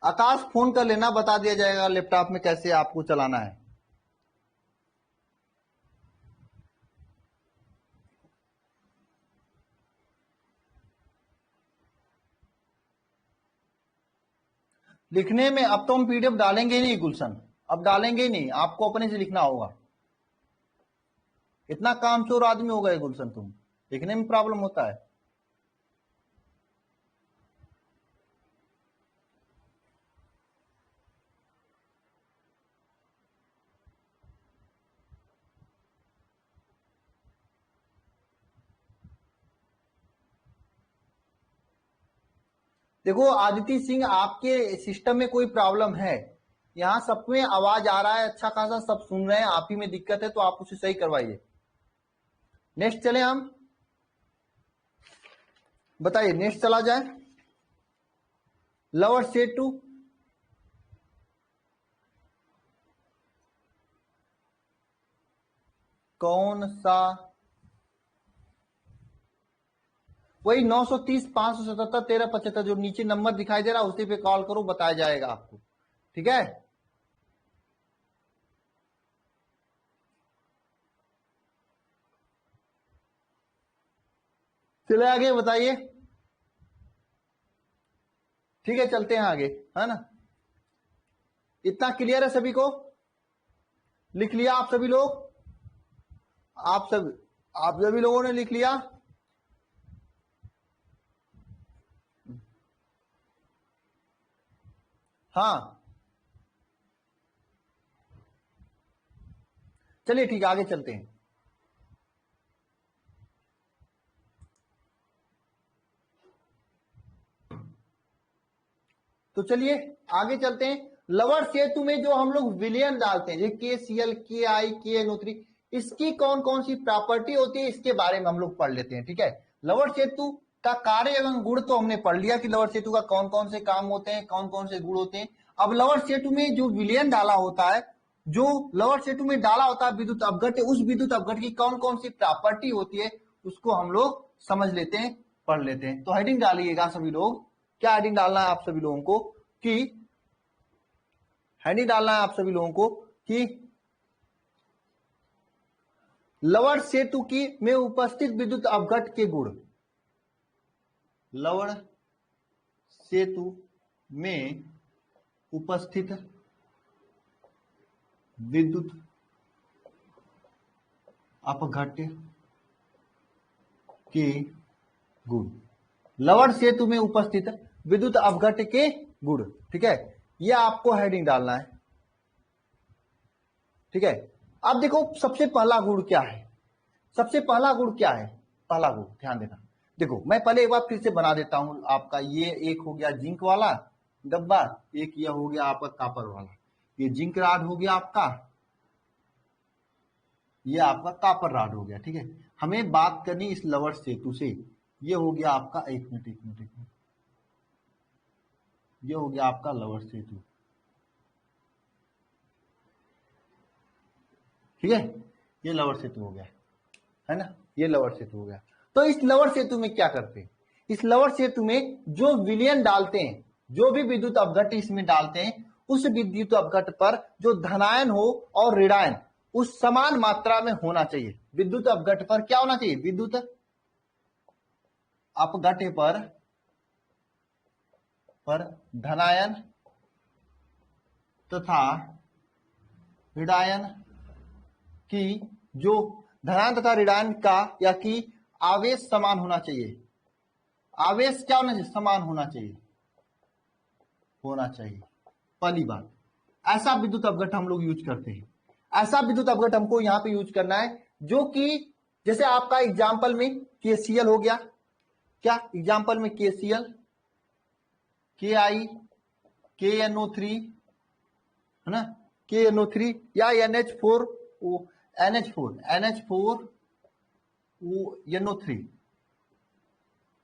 आकाश फोन कर लेना, बता दिया जाएगा लैपटॉप में कैसे आपको चलाना है। लिखने में अब तो हम पीडीएफ डालेंगे ही नहीं गुलशन, अब डालेंगे ही नहीं, आपको अपने से लिखना होगा। इतना कामचोर आदमी हो गए गुलशन तुम, लिखने में प्रॉब्लम होता है। देखो आदित्य सिंह, आपके सिस्टम में कोई प्रॉब्लम है, यहाँ सब में आवाज आ रहा है अच्छा खासा, सब सुन रहे हैं, आप ही में दिक्कत है, तो आप उसे सही करवाइए। नेक्स्ट चले हम, बताइए नेक्स्ट चला जाए। लवर सेड टू, कौन सा, वही 930 577 1375 जो नीचे नंबर दिखाई दे रहा है उसी पे कॉल करो, बताया जाएगा आपको, ठीक है। चले आगे, बताइए। ठीक है चलते हैं आगे, है ना। इतना क्लियर है सभी को, लिख लिया आप सभी लोग, आप सभी लोगों ने लिख लिया। हाँ चलिए ठीक है, आगे चलते हैं। तो चलिए आगे चलते हैं। लवर सेतु में जो हम लोग विलियन डालते हैं, KCl, KI, KNO3, इसकी कौन कौन सी प्रॉपर्टी होती है इसके बारे में हम लोग पढ़ लेते हैं, ठीक है। लवर सेतु का कार्य एवं गुण तो हमने पढ़ लिया कि लवर सेतु का कौन कौन से काम होते हैं, कौन कौन से गुण होते हैं। अब लवर सेतु में जो विलियन डाला होता है, जो लवर सेतु में डाला होता है विद्युत अपघट्य, उस विद्युत अपघट्य की कौन कौन सी प्रॉपर्टी होती है उसको हम लोग समझ लेते हैं, पढ़ लेते हैं। तो हेडिंग डालिएगा सभी लोग, क्या हेडिंग डालना है आप सभी लोगों को, कि हेडिंग डालना है आप सभी लोगों को कि लवर सेतु की में उपस्थित विद्युत अपघट्य के गुण, लवर सेतु में उपस्थित विद्युत अपघट्य के गुण, लवर सेतु में उपस्थित विद्युत अपघट्य के गुण, ठीक है। यह आपको हेडिंग डालना है, ठीक है। अब देखो सबसे पहला गुण क्या है, सबसे पहला गुण क्या है, पहला गुण ध्यान देना। देखो मैं पहले एक बार फिर से बना देता हूं आपका, ये एक हो गया जिंक वाला डब्बा, एक यह हो गया आपका कॉपर वाला, ये जिंक रॉड हो गया आपका, ये आपका कॉपर रॉड हो गया, ठीक है। हमें बात करनी इस लवर सेतु से, ये हो गया आपका, एक मिनट, ये हो गया आपका लवर सेतु, ठीक है। ये लवर सेतु हो गया, है ना, ये लवर सेतु हो गया। तो इस लवर सेतु में क्या करते हैं, इस लवर सेतु में जो विलियन डालते हैं, जो भी विद्युत अपघट्य इसमें डालते हैं, उस विद्युत अपघट्य पर जो धनायन हो और ऋणायन उस समान मात्रा में होना चाहिए। विद्युत अपघट्य पर क्या होना चाहिए, विद्युत अपघट्य पर धनायन तथा ऋणायन की, जो धनायन तथा ऋणायन का या की आवेश समान होना चाहिए। आवेश क्या होना चाहिए, समान होना चाहिए, पहली बात। ऐसा विद्युत अपघट्य हम लोग यूज करते हैं, ऐसा विद्युत अपघट्य हमको यहां पे यूज करना है जो कि जैसे आपका एग्जाम्पल में KCl हो गया, क्या एग्जाम्पल में KCl, KI, KNO3, है ना, KNO3 या NH4 NO3,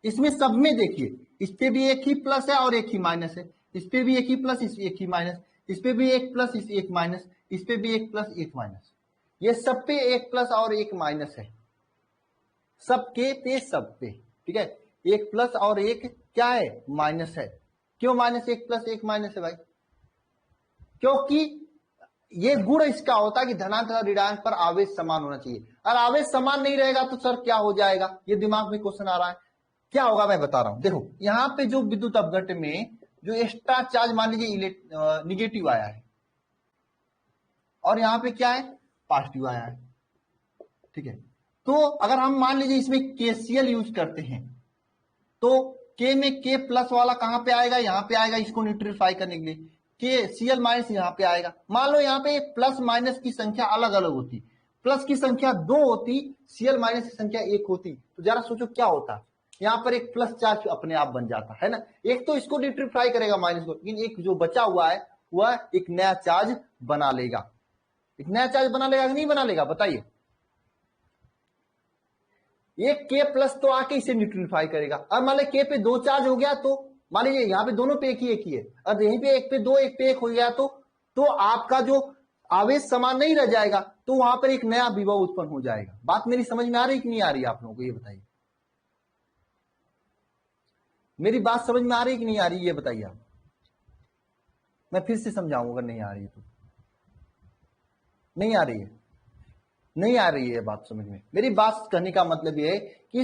इसमें सब में देखिए, इस पे भी एक ही प्लस है और एक ही माइनस है, इस पे भी एक ही प्लस, इस एक ही माइनस, इस पे भी एक प्लस, इस एक माइनस, इस पे भी एक प्लस एक माइनस, ये सब पे एक प्लस और एक माइनस है, सबके पे सब पे, ठीक है। एक प्लस और एक क्या है, माइनस है। क्यों माइनस, एक प्लस एक माइनस है भाई? क्योंकि ये गुण इसका होता है कि धनात्मक तथा ऋणात्मक पर आवेश समान होना चाहिए। और आवेश समान नहीं रहेगा तो सर क्या हो जाएगा, ये दिमाग में क्वेश्चन आ रहा है, क्या होगा मैं बता रहा हूं। देखो यहां पे जो विद्युत अपघट्य में जो एक्स्ट्रा चार्ज मान लीजिए निगेटिव आया है, और यहां पे क्या है, पॉजिटिव आया है, ठीक है। तो अगर हम मान लीजिए इसमें केसीएल यूज करते हैं, तो के में के प्लस वाला कहां पे आएगा, यहां पे आएगा, इसको न्यूट्रलिफाई करने के लिए के सीएल माइनस यहां पे आएगा। मान लो यहां पे प्लस माइनस की संख्या अलग अलग होती, प्लस की संख्या 2 होती, सीएल माइनस की संख्या 1 होती, तो जरा सोचो क्या होता, यहां पर एक प्लस चार्ज अपने आप बन जाता है ना। एक तो इसको न्यूट्रलिफाई करेगा माइनस को, लेकिन एक जो बचा हुआ है वह एक नया चार्ज बना लेगा। एक नया चार्ज बना लेगा कि नहीं बना लेगा, बताइए। एक के प्लस तो आके इसे न्यूट्रलिफाई करेगा, और मान लीजिए के पे 2 चार्ज हो गया, तो मान लीजिए यहाँ पे दोनों पे एक ही है, और यहीं पे एक पे 2 एक पे 1 हो गया, तो आपका जो आवेश समान नहीं रह जाएगा, तो वहां पर एक नया विभव उत्पन्न हो जाएगा। बात मेरी समझ में आ रही कि नहीं आ रही आप लोगों को, ये बताइए। मेरी बात समझ में आ रही कि नहीं आ रही, ये बताइए आप। मैं फिर से समझाऊंगा अगर नहीं आ रही है तो। नहीं आ रही है, नहीं आ रही है बात समझ में। मेरी बात कहने का मतलब ये है कि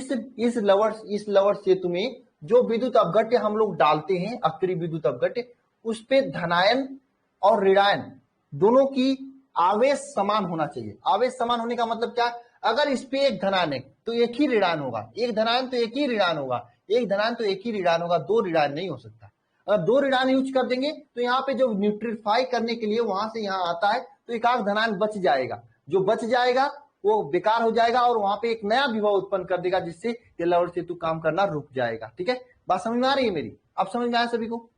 इस लवर सेतु में जो विद्युत अपघट्य हम लोग डालते हैं, अक्रिय विद्युत अपघट्य, उस पे धनायन और ऋणायन दोनों की आवेश समान होना चाहिए। आवेश समान होने का मतलब क्या, अगर इस पे एक धनायन है तो एक ही ऋणायन होगा, एक धनायन तो एक ही ऋणायन होगा, एक धनायन तो एक ही ऋणायन होगा, 2 ऋणायन नहीं हो सकता। अगर 2 ऋणायन यूज कर देंगे तो यहाँ पे जो न्यूट्रीफाई करने के लिए वहां से यहाँ आता है, तो एक आध धनायन बच जाएगा, जो बच जाएगा वो बेकार हो जाएगा, और वहां पे एक नया विभव उत्पन्न कर देगा, जिससे ये लवर सेतु काम करना रुक जाएगा। ठीक है, बात समझ में आ रही है मेरी, अब समझ में आया सभी को।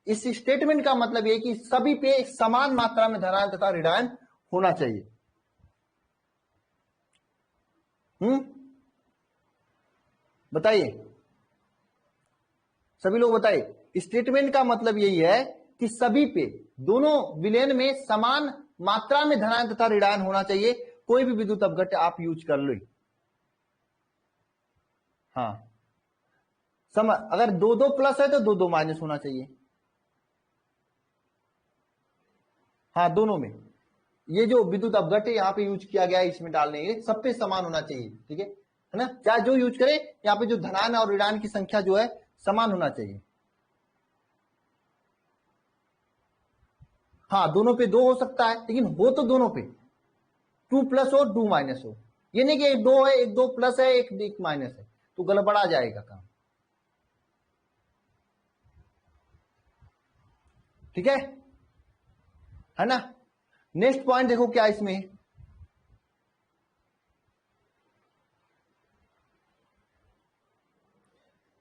इस स्टेटमेंट का मतलब ये कि सभी पे समान मात्रा में धनायन तथा ऋणायन होना चाहिए। बताइए सभी लोग, बताइए। स्टेटमेंट का मतलब यही है कि सभी पे, दोनों विलयन में समान मात्रा में धनायन तथा ऋणायन होना चाहिए। कोई भी विद्युत अपघट्य आप यूज कर लो। हाँ, समझ, अगर 2 प्लस है तो 2 माइनस होना चाहिए। हाँ, दोनों में ये जो विद्युत अपघट्य यहाँ पे यूज किया गया है, इसमें डालने के सब पे समान होना चाहिए। ठीक है ना, चाहे जो यूज करे, यहाँ पे जो धनायन और ऋणायन की संख्या जो है समान होना चाहिए। हाँ, दोनों पे 2 हो सकता है, लेकिन हो तो दोनों पे 2 प्लस हो 2 माइनस हो, ये नहीं कि एक 2 है, एक 2 प्लस है, एक माइनस है, तो गड़बड़ा जाएगा काम। ठीक है ना। नेक्स्ट पॉइंट देखो क्या इसमें,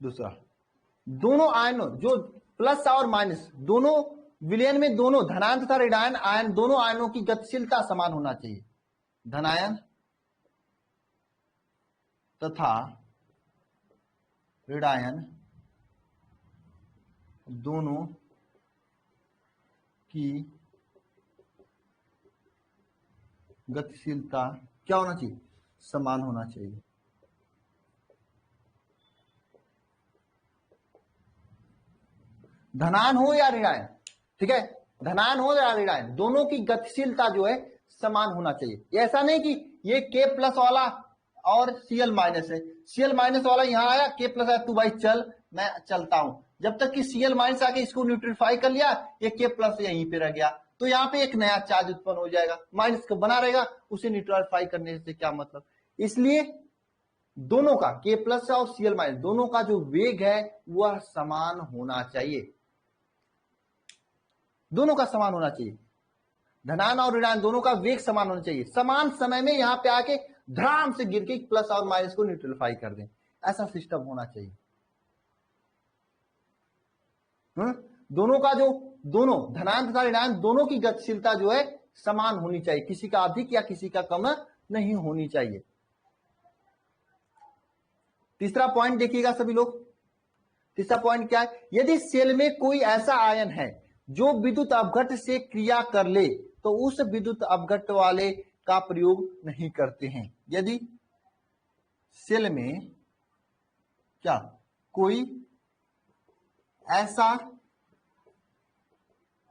दूसरा, दोनों आयनों जो प्लस और माइनस दोनों विलयन में, दोनों धनायन तथा ऋणायन आयन, दोनों आयनों की गतिशीलता समान होना चाहिए। धनायन तथा ऋणायन दोनों की गतिशीलता क्या होना चाहिए, समान होना चाहिए। धनायन हो या ऋणायन, ठीक है, धनायन हो या ऋणायन, दोनों की गतिशीलता जो है समान होना चाहिए। ऐसा नहीं कि ये के प्लस वाला और सीएल माइनस है, सीएल माइनस वाला यहां आया, के प्लस आया, तू भाई चल मैं चलता हूं, जब तक कि सीएल माइनस आके इसको न्यूट्रीफाई कर लिया, ये के प्लस यहीं पे रह गया, तो यहाँ पे एक नया चार्ज उत्पन्न हो जाएगा, माइनस को बना रहेगा, उसे न्यूट्रीफाई करने से क्या मतलब। इसलिए दोनों का, के प्लस और सीएल माइनस दोनों का जो वेग है वह समान होना चाहिए, दोनों का समान होना चाहिए। धनायन और ऋणायन दोनों का वेग समान होना चाहिए, समान समय में यहां पे आके धड़ाम से गिर के प्लस और माइनस को न्यूट्रलिफाई कर दें, ऐसा सिस्टम होना चाहिए। दोनों का जो, दोनों धनायन तथा ऋणायन दोनों की गतिशीलता जो है समान होनी चाहिए, किसी का अधिक या किसी का कम नहीं होनी चाहिए। तीसरा पॉइंट देखिएगा सभी लोग। तीसरा पॉइंट क्या है, यदि सेल में कोई ऐसा आयन है जो विद्युत अपघट्ट से क्रिया कर ले तो उस विद्युत अपघट्ट वाले का प्रयोग नहीं करते हैं। यदि सेल में क्या कोई ऐसा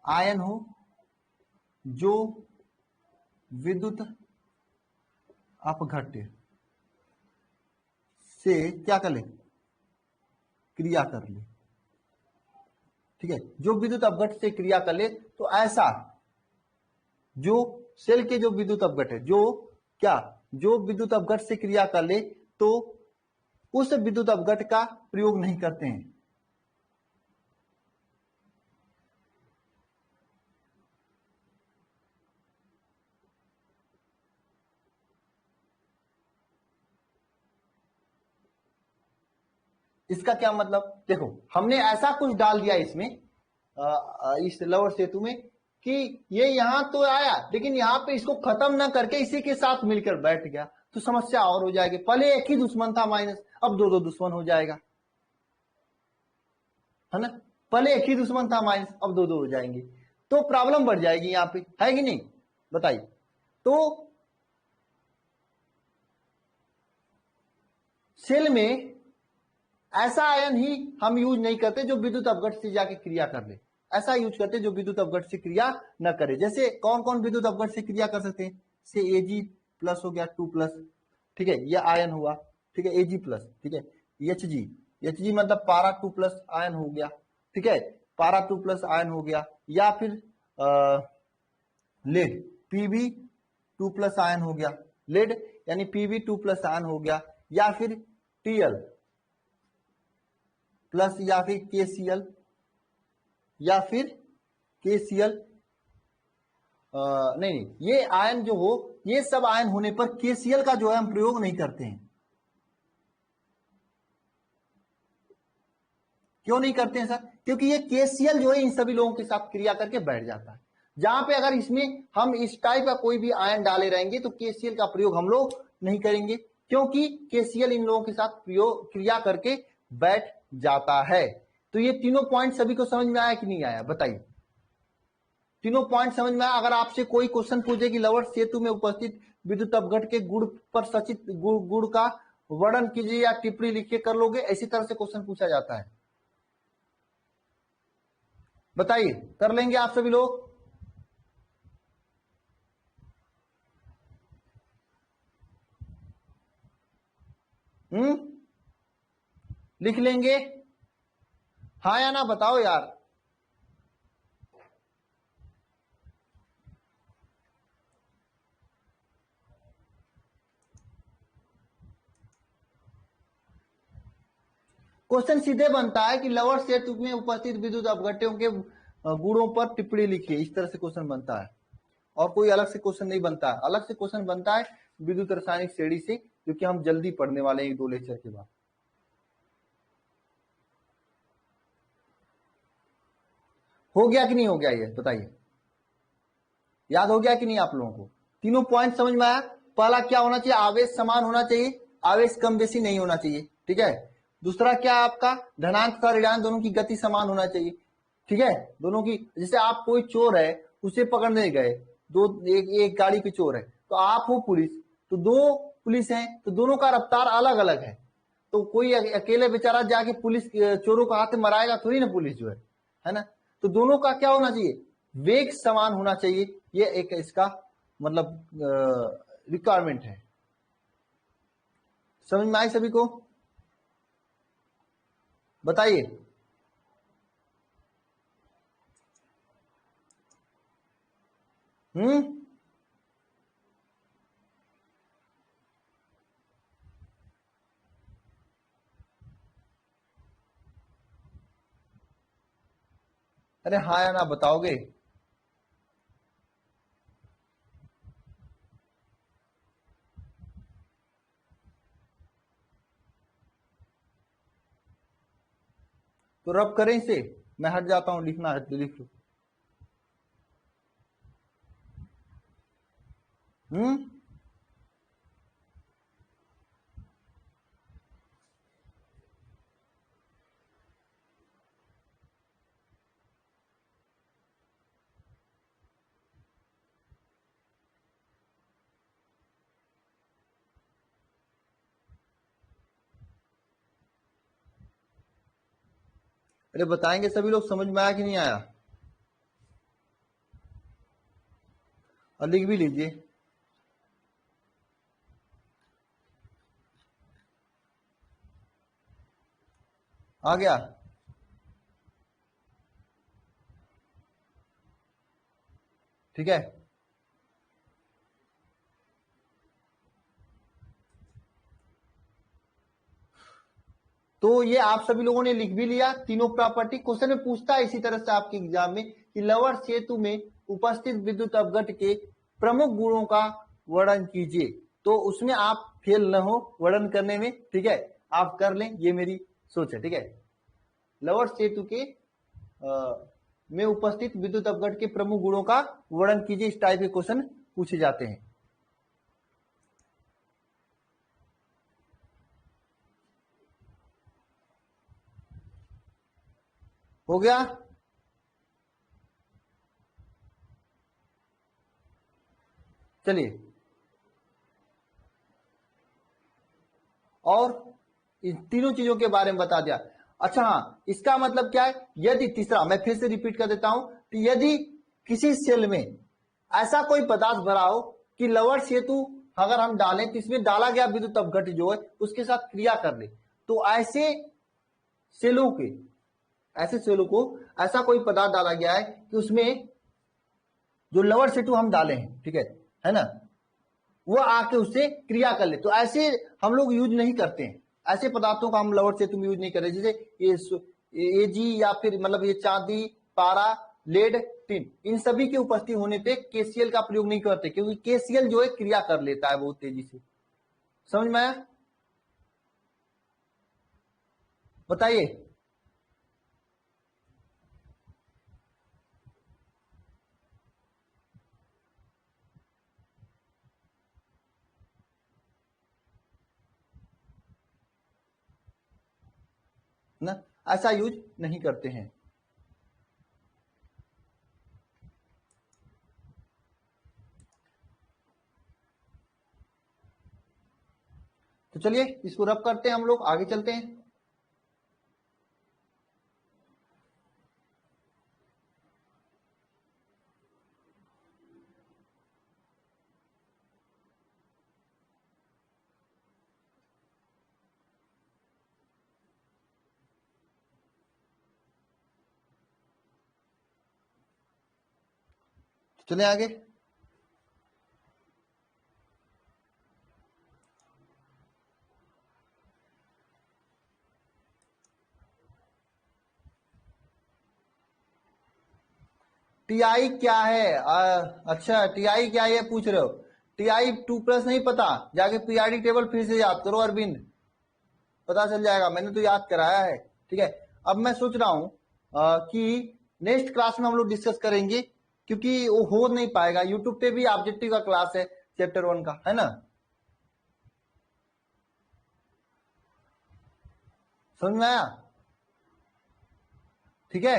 आयन हो जो विद्युत अपघट्ट से क्या कर ले, क्रिया कर ले, ठीक है, जो विद्युत अपघट्ट से क्रिया कर ले, तो ऐसा जो सेल के जो विद्युत अपघट्ट है, जो क्या, जो विद्युत अपघट्ट से क्रिया कर ले तो उस विद्युत अपघट्ट का प्रयोग नहीं करते हैं। इसका क्या मतलब, देखो हमने ऐसा कुछ डाल दिया इसमें इस लवर सेतु में कि ये यहां तो आया लेकिन यहां पे इसको खत्म ना करके इसी के साथ मिलकर बैठ गया तो समस्या और हो जाएगी। पहले एक ही दुश्मन था माइनस, अब दो दो दुश्मन हो जाएगा, है ना। पहले एक ही दुश्मन था माइनस, अब दो दो हो जाएंगे तो प्रॉब्लम बढ़ जाएगी यहां पे, है कि नहीं, बताइए। तो सेल में ऐसा आयन ही हम यूज नहीं करते जो विद्युत अपघट्ट से जाके क्रिया कर ले, ऐसा यूज करते जो विद्युत अपघट्ट से क्रिया न करे। जैसे कौन कौन विद्युत अपघट्ट से क्रिया कर सकते हैं, से Ag प्लस हो गया 2 प्लस, ठीक है, ये आयन हुआ, ठीक है, Ag प्लस, ठीक है, Hg, Hg मतलब पारा 2 प्लस आयन हो गया, ठीक है, पारा 2 प्लस आयन हो गया, या फिर लेड Pb 2 प्लस आयन हो गया, लेड यानी Pb 2 प्लस आयन हो गया, या फिर Tl प्लस, या फिर KCl, या फिर KCl, नहीं, ये आयन जो हो, ये सब आयन होने पर KCl का जो है हम प्रयोग नहीं करते हैं। क्यों नहीं करते हैं सर, क्योंकि ये KCl जो है इन सभी लोगों के साथ क्रिया करके बैठ जाता है। जहां पे अगर इसमें हम इस टाइप का कोई भी आयन डाले रहेंगे तो KCl का प्रयोग हम लोग नहीं करेंगे, क्योंकि KCl इन लोगों के साथ प्रयोग क्रिया करके बैठ जाता है। तो ये तीनों पॉइंट सभी को समझ में आया कि नहीं आया, बताइए। तीनों पॉइंट समझ में आया। अगर आपसे कोई क्वेश्चन पूछे कि लवर सेतु में उपस्थित विद्युत अपघट्ट के गुण पर सचित गुण का वर्णन कीजिए या टिप्पणी लिख के कर लोगे, इसी तरह से क्वेश्चन पूछा जाता है, बताइए, कर लेंगे आप सभी लोग। लिख लेंगे, हाँ या ना बताओ यार। क्वेश्चन सीधे बनता है कि लवर सेतु में उपस्थित विद्युत अपघट्टों के गुणों पर टिप्पणी लिखिए, इस तरह से क्वेश्चन बनता है, और कोई अलग से क्वेश्चन नहीं बनता है। अलग से क्वेश्चन बनता है विद्युत रासायनिक श्रेणी से, क्योंकि हम जल्दी पढ़ने वाले हैं 2 लेक्चर के बाद। हो गया कि नहीं हो गया, ये बताइए, याद हो गया कि नहीं आप लोगों को। तीनों पॉइंट समझ में आया। पहला क्या होना चाहिए, आवेश समान होना चाहिए, आवेश कम बेसी नहीं होना चाहिए, ठीक है। दूसरा क्या है आपका, धनात्मक तथा ऋणात्मक दोनों की गति समान होना चाहिए, ठीक है, दोनों की। जैसे आप कोई चोर है, उसे पकड़ने गए, एक गाड़ी पे चोर है, तो आप हो पुलिस, तो 2 पुलिस हैं, तो दोनों का रफ्तार अलग अलग है, तो कोई अकेले बेचारा जाके पुलिस चोरों को हाथ में मराएगा थोड़ी ना, पुलिस जो है ना। तो दोनों का क्या होना चाहिए, वेग समान होना चाहिए, ये एक इसका मतलब रिक्वायरमेंट है। समझ में आई सभी को, बताइए। अरे हाँ या ना बताओगे। तो रब करें इसे, मैं हट जाता हूं, लिखना है तो लिख लो। अरे बताएंगे सभी लोग, समझ में आया कि नहीं आया? और लिख भी लीजिए। आ गया? ठीक है, तो ये आप सभी लोगों ने लिख भी लिया तीनों प्रॉपर्टी। क्वेश्चन में पूछता है इसी तरह से आपके एग्जाम में कि लवर सेतु में उपस्थित विद्युत अवगत के प्रमुख गुणों का वर्णन कीजिए। तो उसमें आप फेल न हो वर्णन करने में, ठीक है, आप कर लें, ये मेरी सोच है। ठीक है, लवर सेतु के में उपस्थित विद्युत अवगत के प्रमुख गुणों का वर्णन कीजिए, इस टाइप के क्वेश्चन पूछे जाते हैं। हो गया? चलिए, और इन तीनों चीजों के बारे में बता दिया। अच्छा हाँ, इसका मतलब क्या है? यदि तीसरा मैं फिर से रिपीट कर देता हूं कि यदि किसी सेल में ऐसा कोई पदार्थ भरा हो कि लवर सेतु अगर हम डालें तो इसमें डाला गया विद्युत अपघट जो है उसके साथ क्रिया कर ले, तो ऐसे सेलों को ऐसा कोई पदार्थ डाला गया है कि उसमें जो लवर सेतु हम डाले हैं, ठीक है ना, वो आके उससे क्रिया कर ले, तो ऐसे हम लोग यूज नहीं करते हैं। ऐसे पदार्थों का हम लवर सेतु में यूज नहीं करते, जैसे ये जी या फिर मतलब ये चांदी, पारा, लेड, टिन, इन सभी की उपस्थिति होने पे केसीएल का प्रयोग नहीं करते, क्योंकि केसीएल जो है क्रिया कर लेता है बहुत तेजी से। समझ में आया? बताइए। ना, ऐसा यूज नहीं करते हैं। तो चलिए इसको रब करते हैं, हम लोग आगे चलते हैं। चले आगे। टीआई क्या है? अच्छा, टीआई क्या है पूछ रहे हो? टीआई 2+ नहीं पता? जाके पीआरडी टेबल फिर से याद करो अरविंद, पता चल जाएगा, मैंने तो याद कराया है। ठीक है, अब मैं सोच रहा हूं कि नेक्स्ट क्लास में हम लोग डिस्कस करेंगे, क्योंकि वो हो नहीं पाएगा। यूट्यूब पे भी ऑब्जेक्टिव का क्लास है चैप्टर 1 का, है ना? समझ में आया? ठीक है,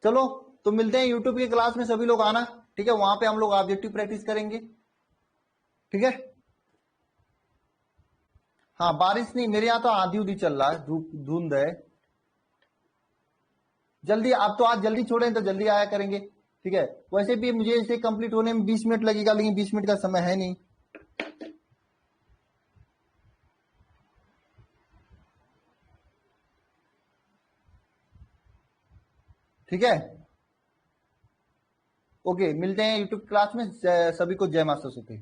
चलो तो मिलते हैं यूट्यूब की क्लास में, सभी लोग आना। ठीक है, वहां पे हम लोग ऑब्जेक्टिव प्रैक्टिस करेंगे। ठीक है, हाँ बारिश नहीं, मेरे यहाँ तो आंधी उधी चल रहा है, धूप धुंध है। जल्दी, आप तो आज जल्दी छोड़ें तो जल्दी आया करेंगे। ठीक है, वैसे भी मुझे इसे कंप्लीट होने में 20 मिनट लगेगा, लेकिन 20 मिनट का समय है नहीं। ठीक है, ओके, मिलते हैं यूट्यूब क्लास में। सभी को जय माता सरस्वती।